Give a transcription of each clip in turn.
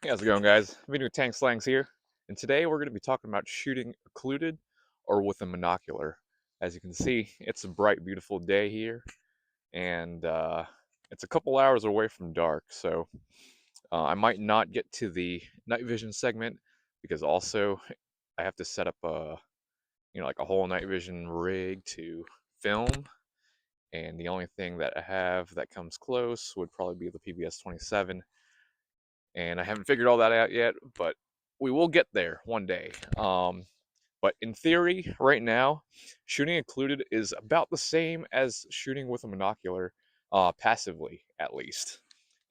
Hey, how's it going, guys? Video Tank Slangs here, and today we're going to be talking about shooting occluded or with a monocular. As you can see, it's a bright, beautiful day here, and it's a couple hours away from dark, so I might not get to the night vision segment because also I have to set up like a whole night vision rig to film, and the only thing that I have that comes close would probably be the PVS-14, and I haven't figured all that out yet, but we will get there one day. But in theory, right now, shooting occluded is about the same as shooting with a monocular, passively at least,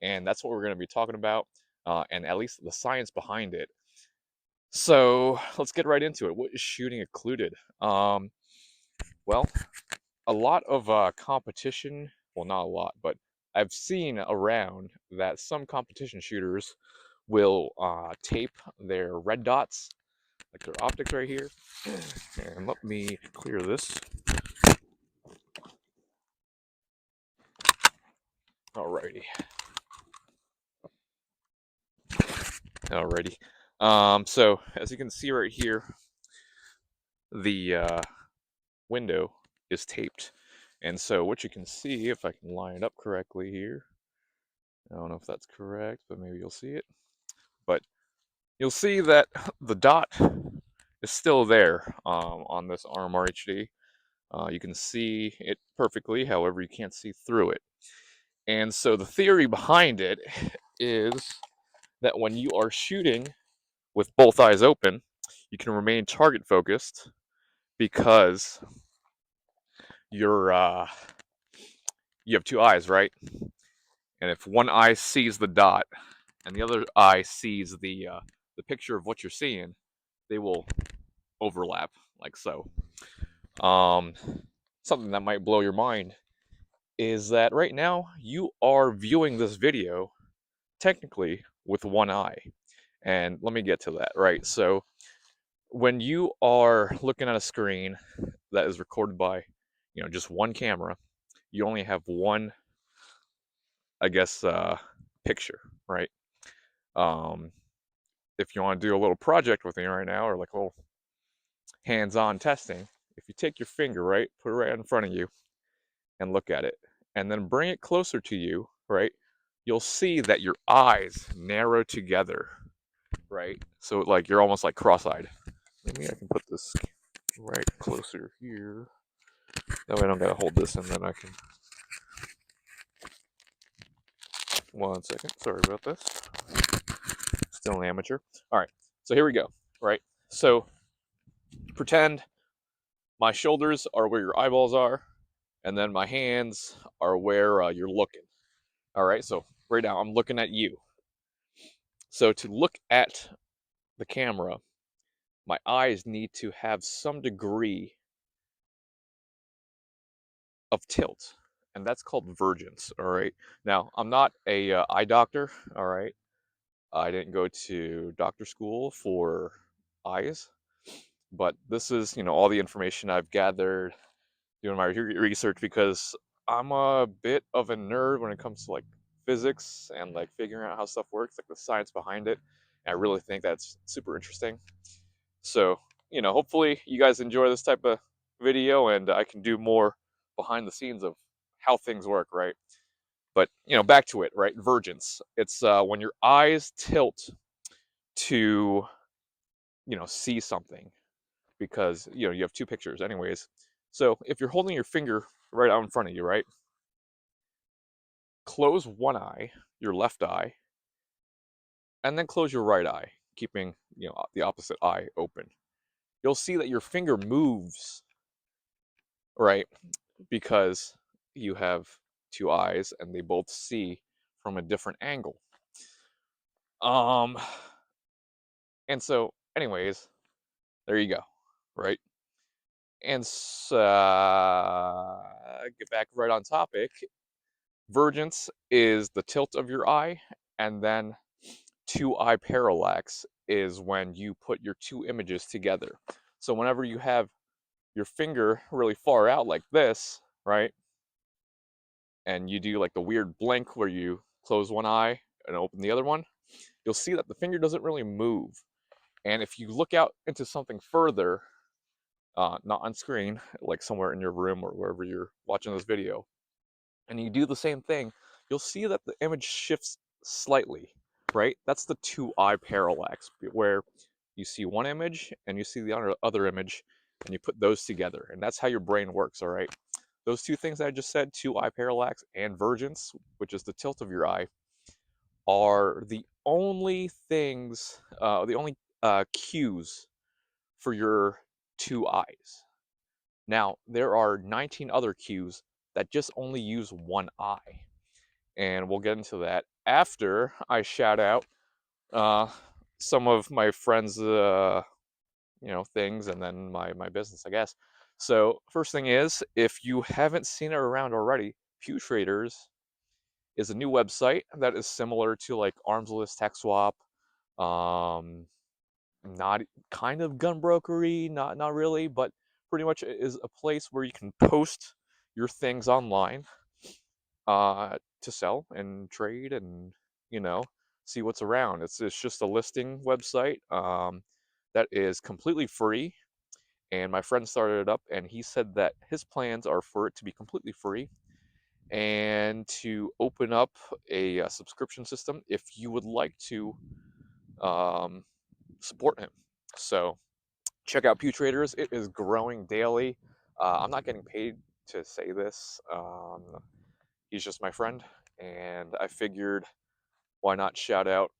and that's what we're going to be talking about, and at least the science behind it. So let's get right into it. What is shooting occluded? Well, a lot of competition. Well, not a lot, but I've seen around that some competition shooters will tape their red dots, like their optics right here. And let me clear this. Alrighty. Alrighty. So as you can see right here, the window is taped. And so what you can see, if I can line it up correctly here, I don't know if that's correct, but maybe you'll see it. But you'll see that the dot is still there on this RMR HD. You can see it perfectly, however, you can't see through it. And so the theory behind it is that when you are shooting with both eyes open, you can remain target focused because you're you have two eyes, right? And if one eye sees the dot and the other eye sees the picture of what you're seeing, they will overlap like so. Um, Something that might blow your mind is that right now you are viewing this video technically with one eye. And let me get to that, right? So when you are looking at a screen that is recorded by, just one camera, you only have one, I guess, picture, right? Um, if you want to do a little project with me right now, or like a little hands-on testing, if you take your finger, right, put it right in front of you and look at it, and then bring it closer to you, right, you'll see that your eyes narrow together, right? So like you're almost like cross-eyed. Maybe I can put this right closer here. That way I don't gotta hold this, and then I can. 1 second. Sorry about this. Still an amateur. All right. So here we go. Right. So pretend my shoulders are where your eyeballs are, and then my hands are where you're looking. All right. So right now I'm looking at you. So to look at the camera, my eyes need to have some degree of tilt, and that's called vergence. All right. Now I'm not a eye doctor. All right. I didn't go to doctor school for eyes, but this is, all the information I've gathered doing my research because I'm a bit of a nerd when it comes to like physics and like figuring out how stuff works, like the science behind it. And I really think that's super interesting. So, hopefully you guys enjoy this type of video and I can do more behind the scenes of how things work, right? But, back to it, right? Vergence. It's when your eyes tilt to, see something because, you have two pictures anyways. So if you're holding your finger right out in front of you, right? Close one eye, your left eye, and then close your right eye, keeping, the opposite eye open. You'll see that your finger moves, right? Because you have two eyes and they both see from a different angle. Um, and so, anyways, there you go, right? And so, get back right on topic. Vergence is the tilt of your eye, and then two eye parallax is when you put your two images together. So whenever you have your finger really far out like this, right? And you do like the weird blink where you close one eye and open the other one, you'll see that the finger doesn't really move. And if you look out into something further, not on screen, like somewhere in your room or wherever you're watching this video, and you do the same thing, you'll see that the image shifts slightly, right? That's the two-eye parallax, where you see one image and you see the other image, and you put those together, and that's how your brain works, all right? Those two things I just said, two-eye parallax and vergence, which is the tilt of your eye, are the only things, the only cues for your two eyes. Now, there are 19 other cues that just only use one eye. And we'll get into that after I shout out uh, some of my friends' things, and then my business, I guess. So first thing is, if you haven't seen it around already, Pew Traders is a new website that is similar to like Arms List Tech Swap, um, not kind of gun brokery, not really, but pretty much is a place where you can post your things online to sell and trade and see what's around. It's just a listing website that is completely free. And my friend started it up, and he said that his plans are for it to be completely free and to open up a subscription system if you would like to um, support him. So check out Pew Traders. It is growing daily. I'm not getting paid to say this. He's just my friend, and I figured why not shout out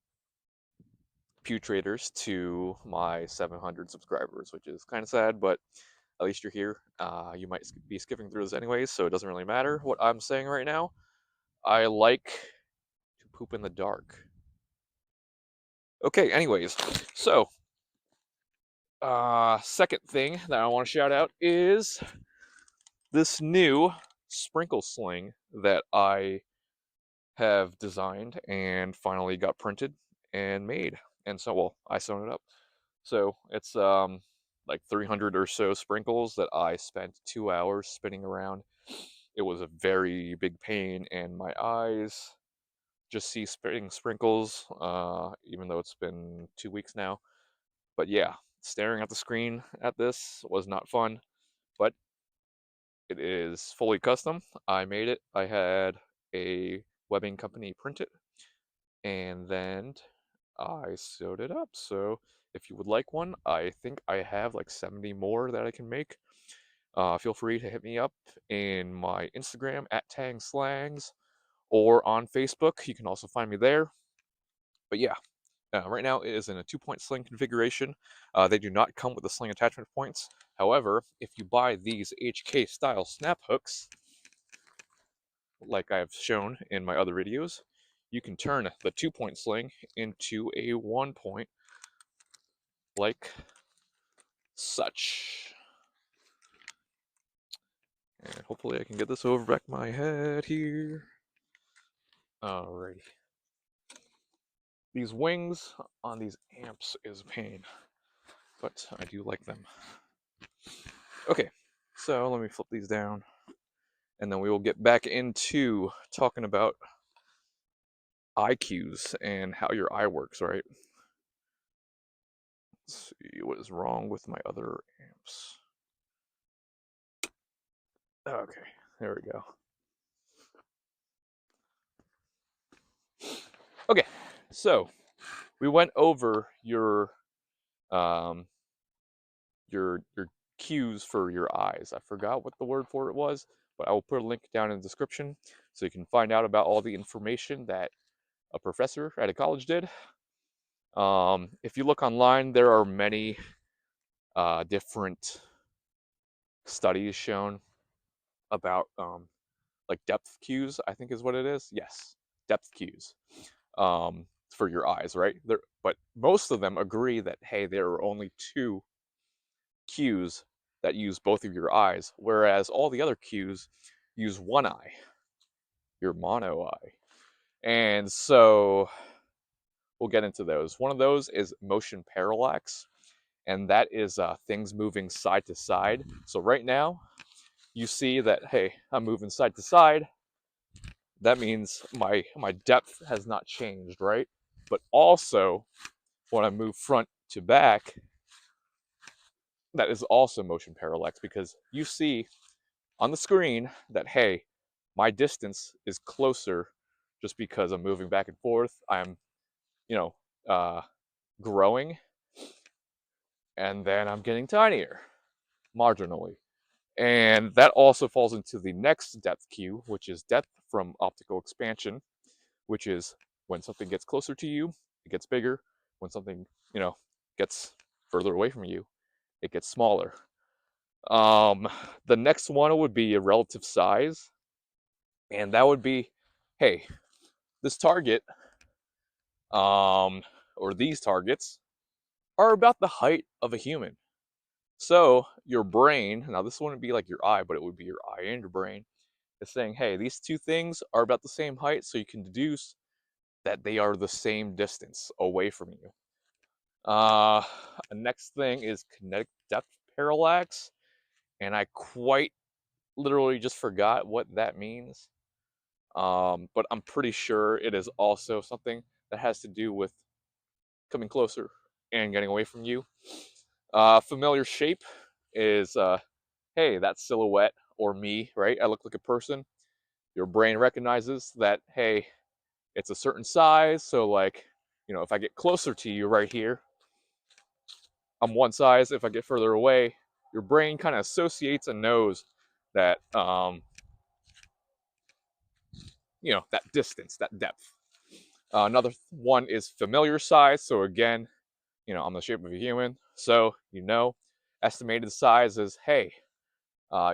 Pew Traders to my 700 subscribers, which is kind of sad, but at least you're here. You might be skipping through this anyways, so it doesn't really matter what I'm saying right now. I like to poop in the dark. Okay, anyways, so second thing that I want to shout out is this new sprinkle sling that I have designed and finally got printed and made. And so, well, I sewn it up. So it's like 300 or so sprinkles that I spent 2 hours spinning around. It was a very big pain, and my eyes just see spinning sprinkles, even though it's been 2 weeks now. But yeah, staring at the screen at this was not fun, but it is fully custom. I made it. I had a webbing company print it, and then I sewed it up. So if you would like one, I think I have like 70 more that I can make. Feel free to hit me up in my Instagram at TangSlangs or on Facebook. You can also find me there. But yeah, right now it is in a 2-point sling configuration. They do not come with the sling attachment points. However, if you buy these HK style snap hooks, like I've shown in my other videos, you can turn the 2-point sling into a 1-point like such. And hopefully I can get this over back my head here. Alrighty. These wings on these amps is a pain, but I do like them. Okay, so let me flip these down, and then we will get back into talking about eye cues and how your eye works, right? Let's see what is wrong with my other amps. Okay, there we go. Okay, so we went over your cues for your eyes. I forgot what the word for it was, but I will put a link down in the description so you can find out about all the information that a professor at a college did. If you look online, there are many different studies shown about like depth cues, I think is what it is. Yes, depth cues for your eyes, right? But most of them agree that, hey, there are only 2 cues that use both of your eyes, whereas all the other cues use one eye, your mono eye. And so we'll get into those. One of those is motion parallax, and that is things moving side to side. So right now, you see that, hey, I'm moving side to side. That means my depth has not changed, right? But also, when I move front to back, that is also motion parallax, because you see on the screen that, hey, my distance is closer just because I'm moving back and forth. I'm, you know, growing, and then I'm getting tinier marginally. And that also falls into the next depth cue, which is depth from optical expansion, which is when something gets closer to you, it gets bigger. When something, gets further away from you, it gets smaller. The next one would be a relative size, and that would be, hey, this target, or these targets are about the height of a human. So your brain, now this wouldn't be like your eye, but it would be your eye and your brain, is saying, hey, these two things are about the same height, so you can deduce that they are the same distance away from you. The next thing is kinetic depth parallax, and I quite literally just forgot what that means. But I'm pretty sure it is also something that has to do with coming closer and getting away from you. Familiar shape is, hey, that silhouette or me, right? I look like a person. Your brain recognizes that, hey, it's a certain size. So, like, if I get closer to you right here, I'm one size. If I get further away, your brain kind of associates and knows that, that distance, that depth. Another one is familiar size. So again, I'm the shape of a human. So, estimated size is, hey,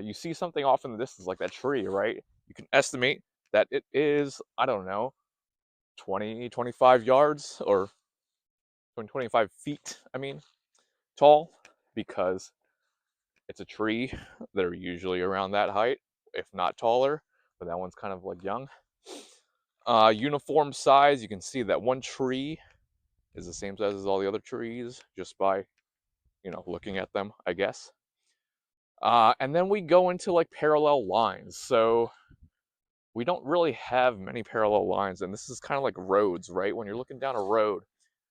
you see something off in the distance, like that tree, right? You can estimate that it is, I don't know, 20, 25 yards, or 20, 25 feet, tall, because it's a tree. They're usually around that height, if not taller, but that one's kind of like young. Uniform size, you can see that one tree is the same size as all the other trees just by, looking at them, I guess. And then we go into like parallel lines. So we don't really have many parallel lines, and this is kind of like roads, right? When you're looking down a road,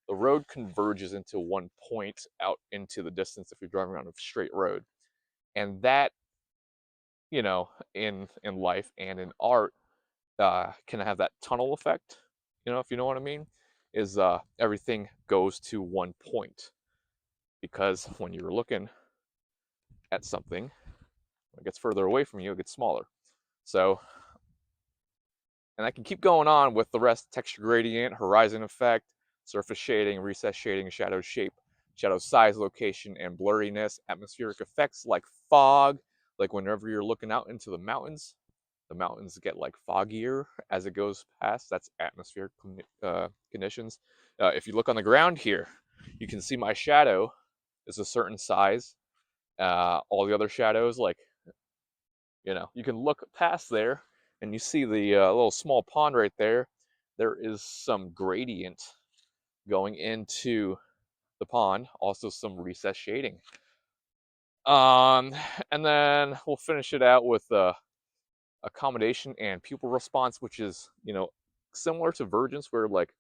the road converges into one point out into the distance if you're driving on a straight road. And that, in life and in art, can have that tunnel effect, if you know what I mean, is everything goes to one point, because when you're looking at something, when it gets further away from you, it gets smaller. So, and I can keep going on with the rest: texture gradient, horizon effect, surface shading, recess shading, shadow shape, shadow size, location, and blurriness, atmospheric effects like fog, like whenever you're looking out into the mountains get like foggier as it goes past. That's atmospheric conditions. If you look on the ground here, you can see my shadow is a certain size. All the other shadows, like, you can look past there and you see the little small pond right there. There is some gradient going into the pond, also some recess shading. And then we'll finish it out with accommodation and pupil response, which is, similar to vergence, where, like,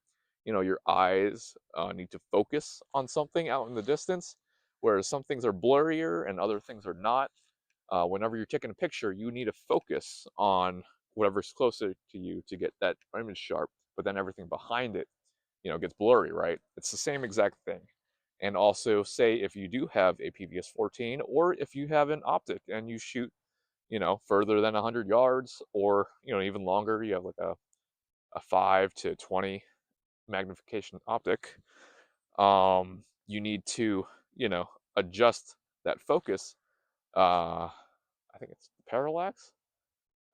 your eyes need to focus on something out in the distance, whereas some things are blurrier and other things are not. Whenever you're taking a picture, you need to focus on whatever's closer to you to get that image sharp, but then everything behind it, gets blurry, right? It's the same exact thing. And also, say if you do have a PVS-14, or if you have an optic and you shoot, further than 100 yards, or, even longer, you have like a 5 to 20 magnification optic, you need to, adjust that focus. I think it's parallax.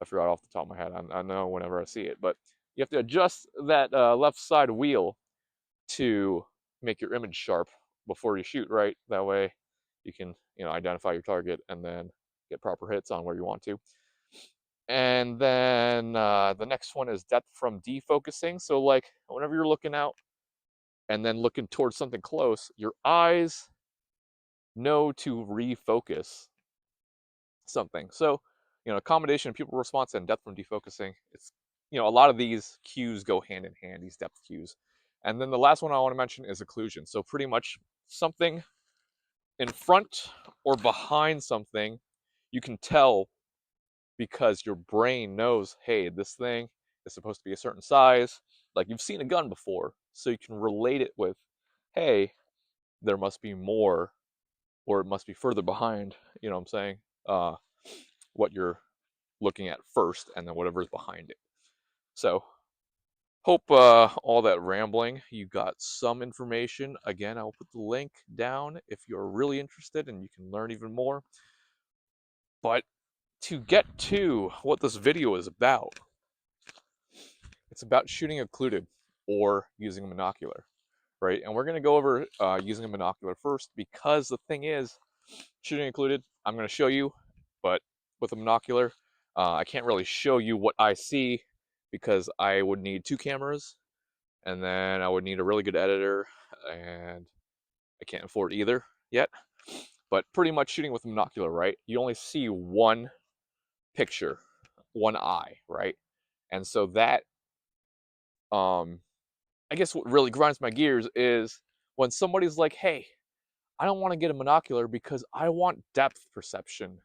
I forgot off the top of my head. I know whenever I see it, but you have to adjust that left side wheel to make your image sharp before you shoot, right? That way you can, identify your target and then get proper hits on where you want to. And then the next one is depth from defocusing. So, like, whenever you're looking out and then looking towards something close, your eyes know to refocus something. So, accommodation, pupil response, and depth from defocusing. It's, a lot of these cues go hand in hand, these depth cues. And then the last one I want to mention is occlusion. So pretty much something in front or behind something, you can tell because your brain knows, hey, this thing is supposed to be a certain size. Like you've seen a gun before, so you can relate it with, hey, there must be more, or it must be further behind. You know what I'm saying? What you're looking at first, and then whatever's behind it. So hope all that rambling, you got some information. Again, I'll put the link down if you're really interested and you can learn even more. But to get to what this video is about, it's about shooting occluded or using a monocular, right? And we're going to go over using a monocular first, because the thing is, shooting occluded, I'm going to show you, but with a monocular, I can't really show you what I see because I would need 2 cameras, and then I would need a really good editor, and I can't afford either yet. But pretty much shooting with a monocular, right? You only see one picture, one eye, right? And so that, I guess what really grinds my gears is when somebody's like, hey, I don't want to get a monocular because I want depth perception.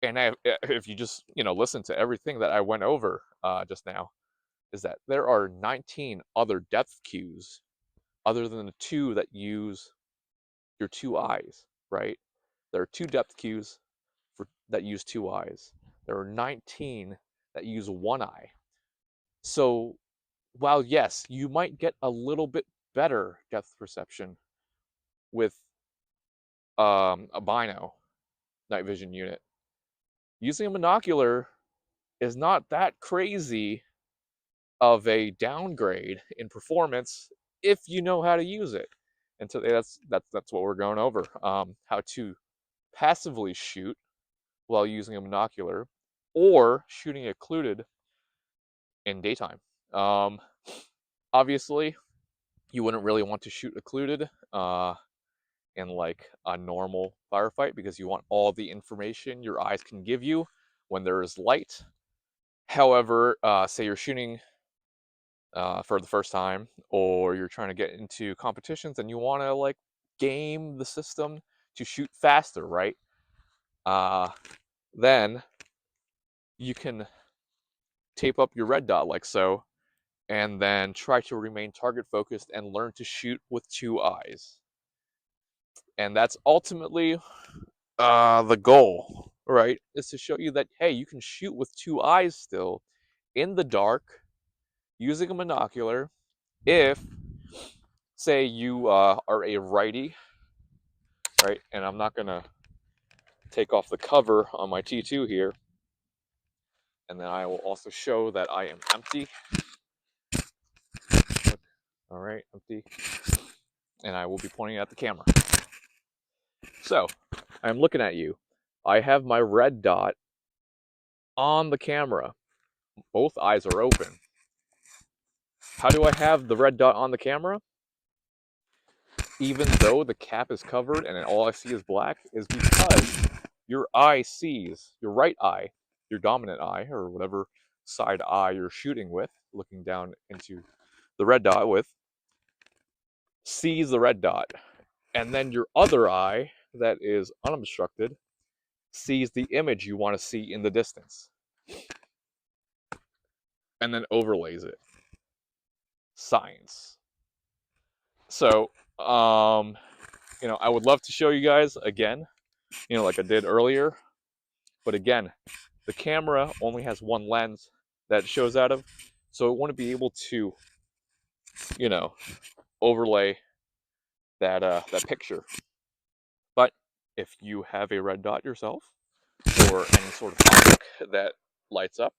And if you just, listen to everything that I went over just now, is that there are 19 other depth cues other than the 2 that use your 2 eyes, right? There are 2 depth cues that use 2 eyes. There are 19 that use 1 eye. So while yes, you might get a little bit better depth perception with a bino night vision unit, using a monocular is not that crazy of a downgrade in performance if you know how to use it. And today that's what we're going over, how to passively shoot while using a monocular or shooting occluded in daytime. Obviously, you wouldn't really want to shoot occluded in like a normal firefight because you want all the information your eyes can give you when there is light. However, say you're shooting for the first time, or you're trying to get into competitions and you want to like game the system to shoot faster, right? Then you can tape up your red dot like so, and then try to remain target focused and learn to shoot with 2 eyes. And that's ultimately the goal, right? Is to show you that, hey, you can shoot with 2 eyes still in the dark using a monocular if, say, you are a righty, right? And I'm not going to take off the cover on my T2 here. And then I will also show that I am empty. All right, empty. And I will be pointing at the camera. So, I'm looking at you. I have my red dot on the camera. Both eyes are open. How do I have the red dot on the camera? Even though the cap is covered and all I see is black, is because your eye sees, your right eye, your dominant eye, or whatever side eye you're shooting with, looking down into the red dot with, sees the red dot. And then your other eye, that is unobstructed, sees the image you want to see in the distance. And then overlays it. Science. So, I would love to show you guys again, like I did earlier. But again, the camera only has one lens that it shows out of, so it wouldn't be able to, overlay that picture. But if you have a red dot yourself, or any sort of optic that lights up,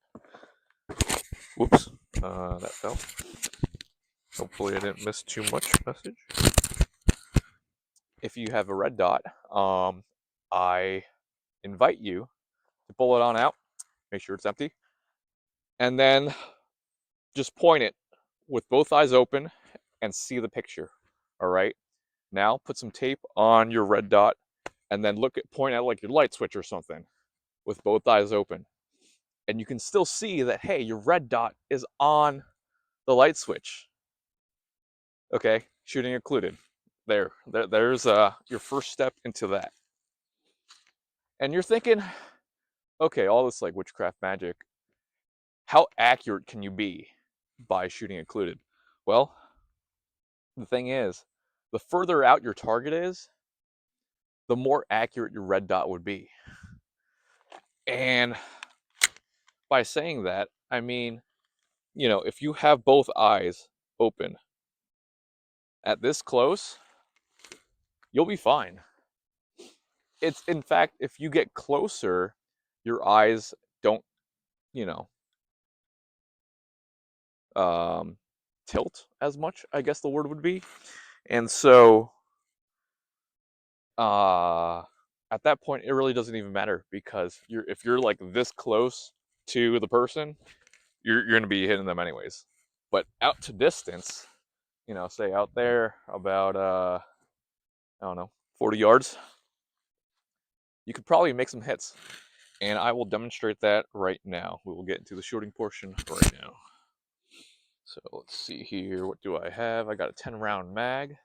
whoops, that fell. Hopefully I didn't miss too much message. If you have a red dot, I invite you to pull it on out, make sure it's empty, and then just point it with both eyes open and see the picture. All right. Now put some tape on your red dot and then point at like your light switch or something with both eyes open. And you can still see that, hey, your red dot is on the light switch. Okay, shooting occluded. There's your first step into that. And you're thinking, okay, all this like witchcraft magic, how accurate can you be by shooting occluded? Well, the thing is, the further out your target is, the more accurate your red dot would be. And by saying that, I mean, if you have both eyes open at this close, you'll be fine. It's in fact, if you get closer, your eyes don't, you know, tilt as much, I guess the word would be. And so, at that point, it really doesn't even matter because if you're like this close to the person, you're going to be hitting them anyways. But out to distance, say out there about I don't know, 40 yards, you could probably make some hits. And I will demonstrate that right now. We will get into the shooting portion right now. So let's see here. What do I have? I got a 10 round mag.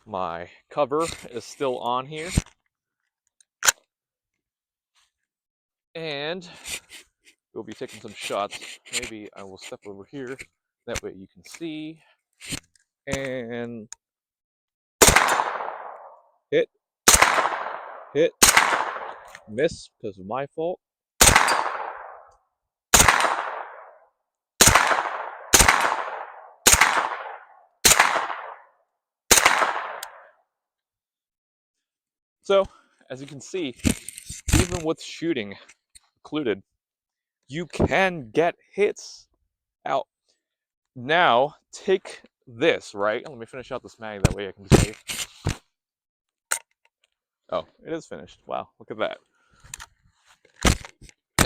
My cover is still on here. And we'll be taking some shots. Maybe I will step over here. That way you can see. And hit, miss because of my fault. So, as you can see, even with shooting occluded, you can get hits out. Now, take this, right? Let me finish out this mag, that way I can be safe. Oh, it is finished. Wow, look at that.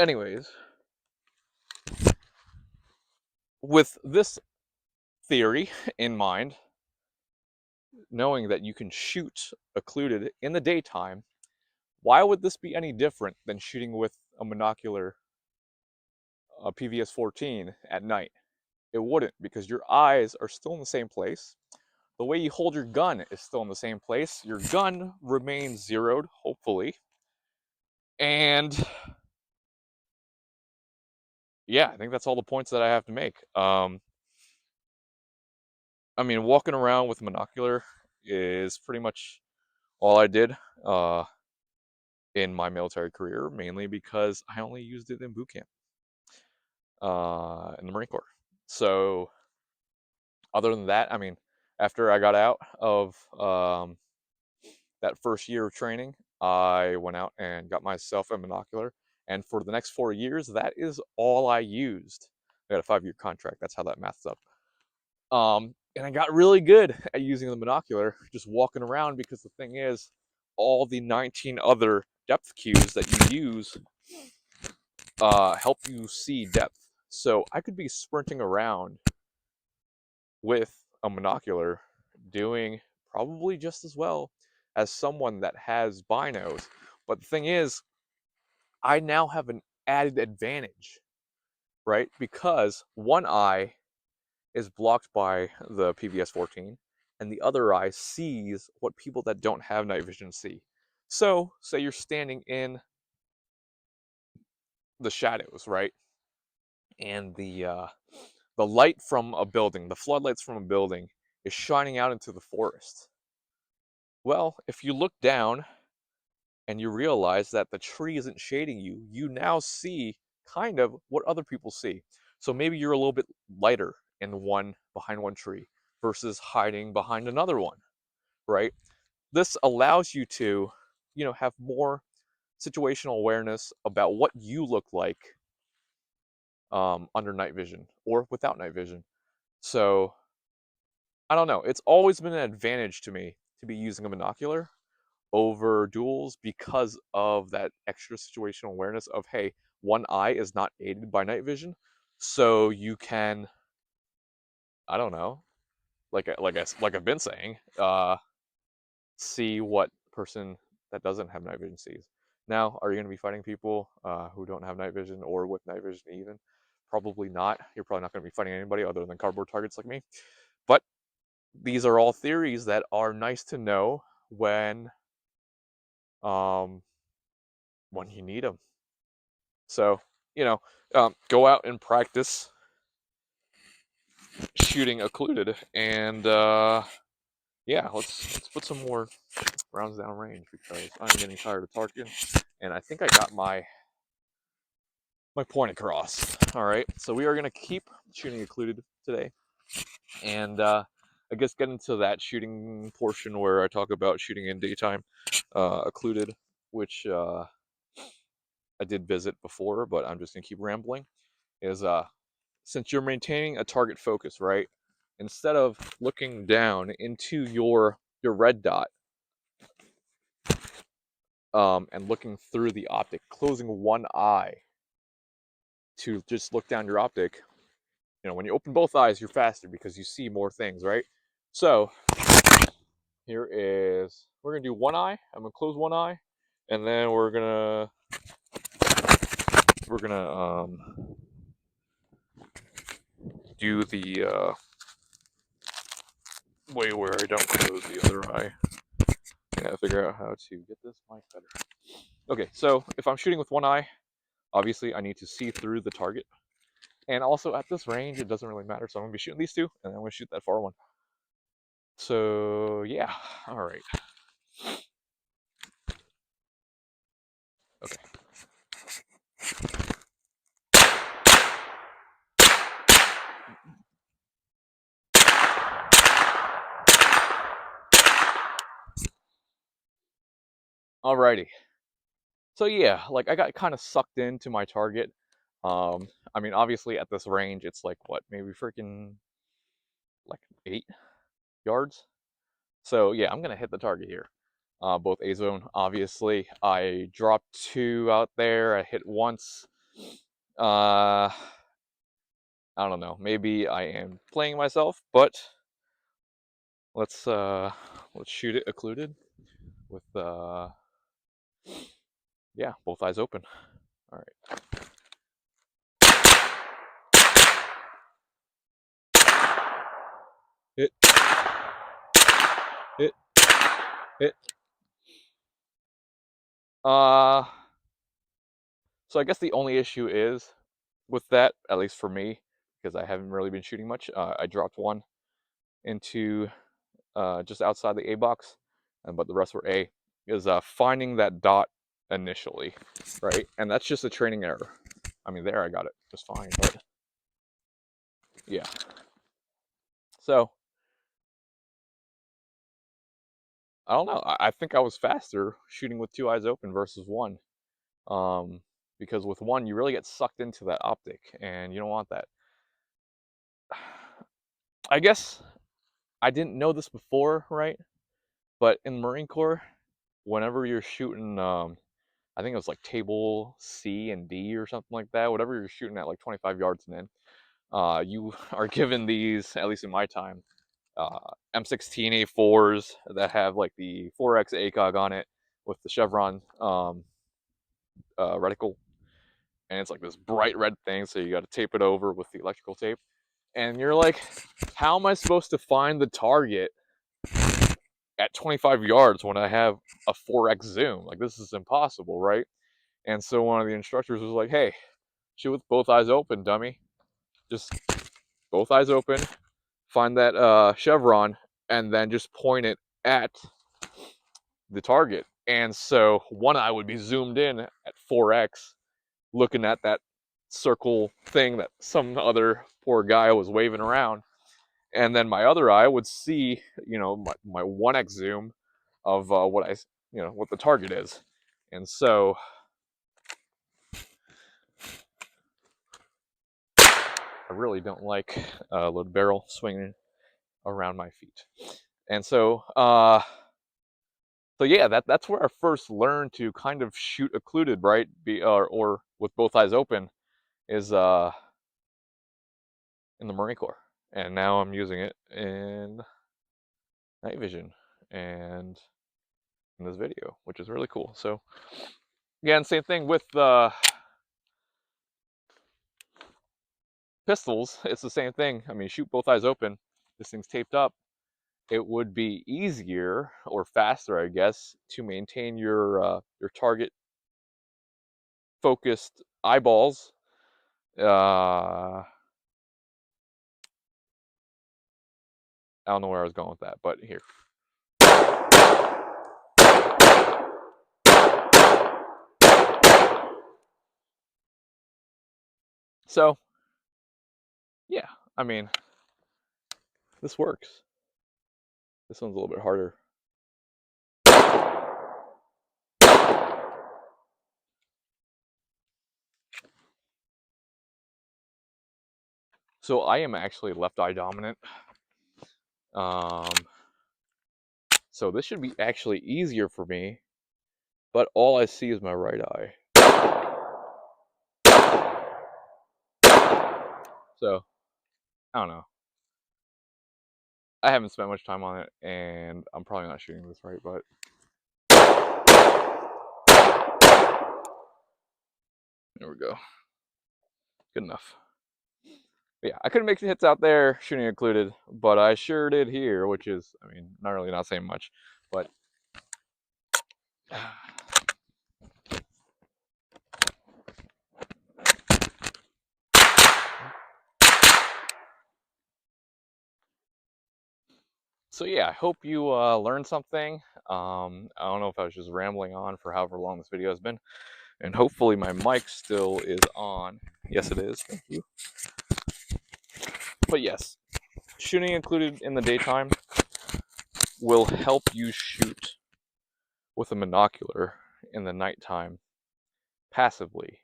Anyways, with this theory in mind, knowing that you can shoot occluded in the daytime, why would this be any different than shooting with a monocular, a PVS-14 at night? It wouldn't, because your eyes are still in the same place. The way you hold your gun is still in the same place. Your gun remains zeroed, hopefully. And yeah, I think that's all the points that I have to make. I mean, walking around with monocular is pretty much all I did in my military career, mainly because I only used it in boot camp in the Marine Corps. So other than that, I mean, after I got out of that first year of training, I went out and got myself a monocular. And for the next 4 years, that is all I used. I got a 5-year contract. That's how that maths up. And I got really good at using the monocular, just walking around, because the thing is, all the 19 other depth cues that you use help you see depth. So I could be sprinting around with a monocular doing probably just as well as someone that has binos. But the thing is, I now have an added advantage, right? Because one eye is blocked by the PVS-14 and the other eye sees what people that don't have night vision see. So, say you're standing in the shadows, right? And the light from a building, the floodlights from a building, is shining out into the forest. Well, if you look down and you realize that the tree isn't shading you, you now see kind of what other people see. So maybe you're a little bit lighter behind one tree versus hiding behind another one, right? This allows you to, have more situational awareness about what you look like under night vision or without night vision. So I don't know. It's always been an advantage to me to be using a binocular over duals because of that extra situational awareness of, hey, one eye is not aided by night vision, so you can, I don't know, like I've been saying, see what person that doesn't have night vision sees. Now, are you going to be fighting people who don't have night vision or with night vision even? Probably not. You're probably not going to be fighting anybody other than cardboard targets like me. But these are all theories that are nice to know um, when you need them. So, go out and practice shooting occluded, and yeah, let's put some more rounds down range because I'm getting tired of targeting, and I think I got my point across. All right, so we are gonna keep shooting occluded today, and I guess get into that shooting portion where I talk about shooting in daytime, occluded, which I did visit before, but I'm just gonna keep rambling. Is since you're maintaining a target focus, right? Instead of looking down into your red dot and looking through the optic, closing one eye to just look down your optic, when you open both eyes, you're faster because you see more things, right? So we're gonna do one eye. I'm gonna close one eye, and then we're gonna do the way where I don't close the other eye. I gotta figure out how to get this mic better. Okay, so if I'm shooting with one eye, obviously I need to see through the target. And also at this range, it doesn't really matter. So I'm gonna be shooting these two, and then I'm gonna shoot that far one. So yeah, all right. Okay. Alrighty. So yeah, like I got kind of sucked into my target. I mean, obviously at this range, it's like what, maybe freaking like 8 yards. So yeah, I'm gonna hit the target here. Both A zone, obviously. I dropped 2 out there. I hit once. I don't know. Maybe I am playing myself, but let's shoot it occluded with yeah, both eyes open. All right. Hit. Hit. Hit. So I guess the only issue is with that, at least for me, because I haven't really been shooting much. I dropped one into just outside the A box, but the rest were A. Is finding that dot initially, right? And that's just a training error. I mean, there I got it just fine, but yeah. So I don't know. I think I was faster shooting with 2 eyes open versus one, because with one you really get sucked into that optic, and you don't want that. I guess I didn't know this before, right? But in the Marine Corps, whenever you're shooting, I think it was like table C and D or something like that. Whatever you're shooting at, like 25 yards and in, you are given these, at least in my time, M16A4s that have like the 4X ACOG on it with the chevron reticle, and it's like this bright red thing. So you got to tape it over with the electrical tape, and you're like, how am I supposed to find the target at 25 yards when I have a 4X zoom? Like, this is impossible, right? And so one of the instructors was like, hey, shoot with both eyes open, dummy. Just both eyes open, find that chevron, and then just point it at the target. And so one eye would be zoomed in at 4X, looking at that circle thing that some other poor guy was waving around. And then my other eye would see, my 1X zoom of what the target is. And so I really don't like load barrel swinging around my feet. And so yeah, that's where I first learned to kind of shoot occluded, right? Or with both eyes open, is in the Marine Corps. And now I'm using it in night vision and in this video, which is really cool. So yeah, and same thing with pistols, it's the same thing. I mean, shoot both eyes open. This thing's taped up. It would be easier or faster, I guess, to maintain your target focused eyeballs. I don't know where I was going with that, but here. So, yeah, I mean, this works. This one's a little bit harder. So I am actually left eye dominant. So this should be actually easier for me, but all I see is my right eye. So, I don't know. I haven't spent much time on it, and I'm probably not shooting this right, but there we go. Good enough. But yeah, I couldn't make the hits out there shooting Occluded, but I sure did here, which is, I mean, not saying much, but so yeah, I hope you learned something. I don't know if I was just rambling on for however long this video has been, and hopefully my mic still is on. Yes, it is. Thank you. But yes, shooting Occluded in the daytime will help you shoot with a monocular in the nighttime passively.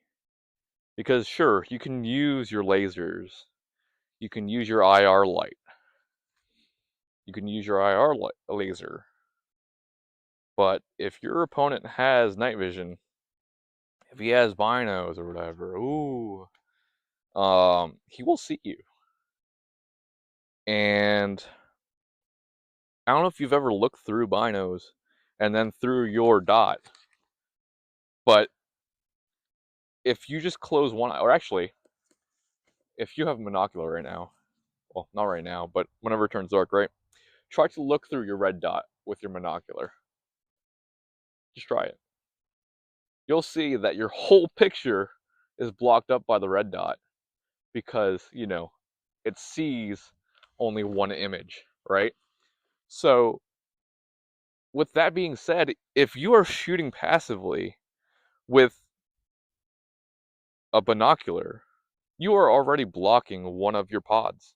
Because sure, you can use your lasers, you can use your IR light, you can use your IR laser, but if your opponent has night vision, if he has binos or whatever, he will see you. And I don't know if you've ever looked through binos and then through your dot, but if you just close one eye, or actually, if you have a monocular right now, well, not right now, but whenever it turns dark, right? Try to look through your red dot with your monocular. Just try it. You'll see that your whole picture is blocked up by the red dot because, you know, it sees only one image, right? So, with that being said, if you are shooting passively with a binocular, you are already blocking one of your pods.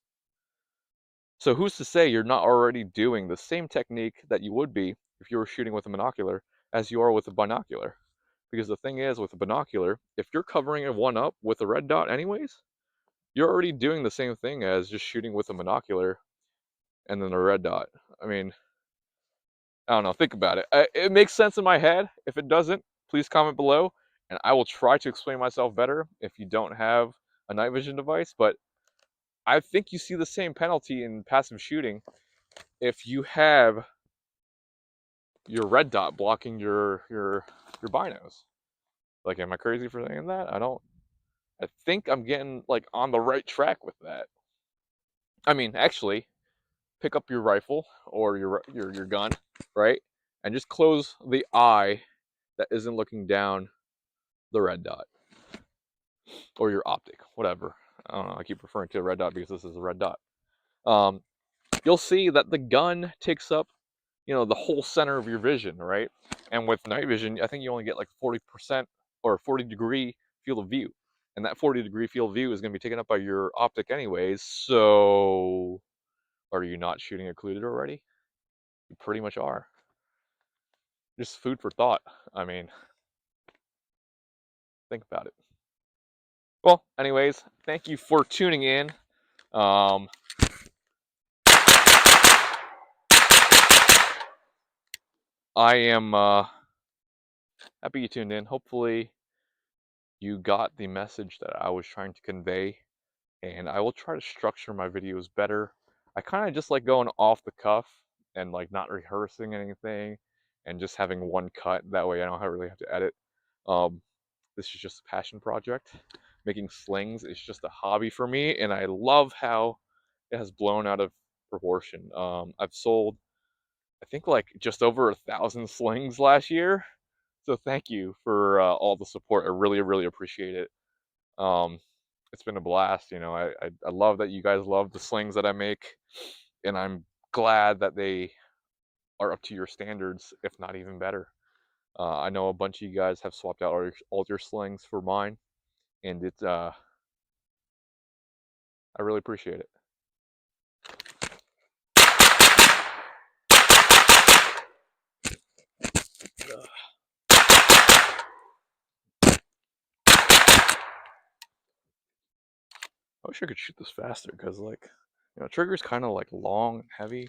So who's to say you're not already doing the same technique that you would be if you were shooting with a monocular as you are with a binocular? Because the thing is, with a binocular, if you're covering one up with a red dot anyways, you're already doing the same thing as just shooting with a monocular and then a red dot. I mean, I don't know, think about it. It makes sense in my head. If it doesn't, please comment below, and I will try to explain myself better if you don't have a night vision device. But I think you see the same penalty in passive shooting if you have your red dot blocking your binos. Like, am I crazy for saying that? I think I'm getting like on the right track with that. I mean, actually, pick up your rifle or your gun, right? And just close the eye that isn't looking down the red dot. Or your optic, whatever. I don't know, I keep referring to a red dot because this is a red dot. You'll see that the gun takes up, you know, the whole center of your vision, right? And with night vision, I think you only get like 40% or 40-degree field of view. And that 40-degree field of view is going to be taken up by your optic anyways. So, are you not shooting Occluded already? You pretty much are. Just food for thought. I mean, think about it. Well, anyways, thank you for tuning in. I am happy you tuned in. Hopefully you got the message that I was trying to convey, and I will try to structure my videos better. I kind of just like going off the cuff and like not rehearsing anything and just having one cut. That way I don't really have to edit. This is just a passion project. making slings is just a hobby for me, and I love how it has blown out of proportion. I've sold, I think, like just over 1,000 slings last year. So thank you for all the support. I really, really appreciate it. Um, it's been a blast. I love that you guys love the slings that I make, and I'm glad that they are up to your standards, if not even better. I know a bunch of you guys have swapped out all your slings for mine, and I really appreciate it. I wish I could shoot this faster because, like, trigger's kind of like long and heavy.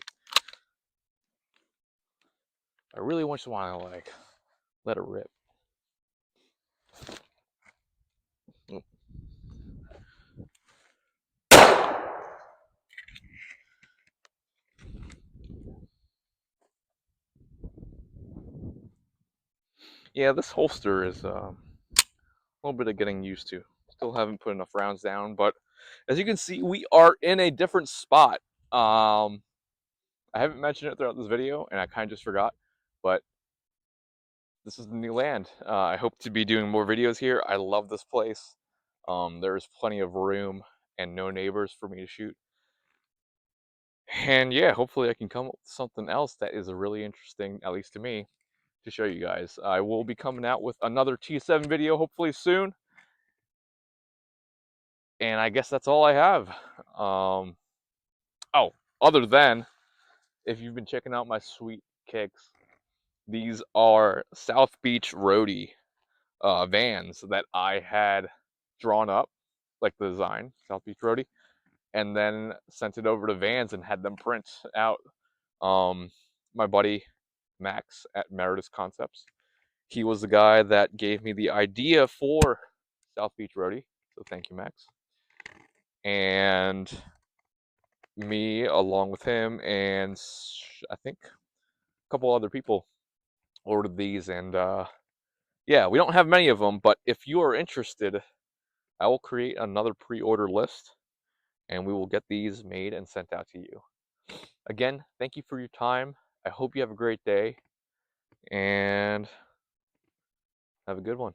I really just want to like let it rip. Oh. Yeah, this holster is a little bit of getting used to. Still haven't put enough rounds down, but as you can see, we are in a different spot. I haven't mentioned it throughout this video, and I kind of just forgot, but this is the new land. I hope to be doing more videos here. I love this place. There's plenty of room and no neighbors for me to shoot. And yeah, hopefully I can come up with something else that is really interesting, at least to me, to show you guys. I will be coming out with another T7 video hopefully soon. And I guess that's all I have. Oh, other than, if you've been checking out my sweet kicks, these are South Beach Roadie vans that I had drawn up, like the design, South Beach Roadie, and then sent it over to Vans and had them print out. My buddy Max at Meredith Concepts, he was the guy that gave me the idea for South Beach Roadie, so thank you, Max. And me, along with him, and I think a couple other people ordered these, and yeah, we don't have many of them, but if you are interested, I will create another pre-order list, and we will get these made and sent out to you. Again, thank you for your time. I hope you have a great day, and have a good one.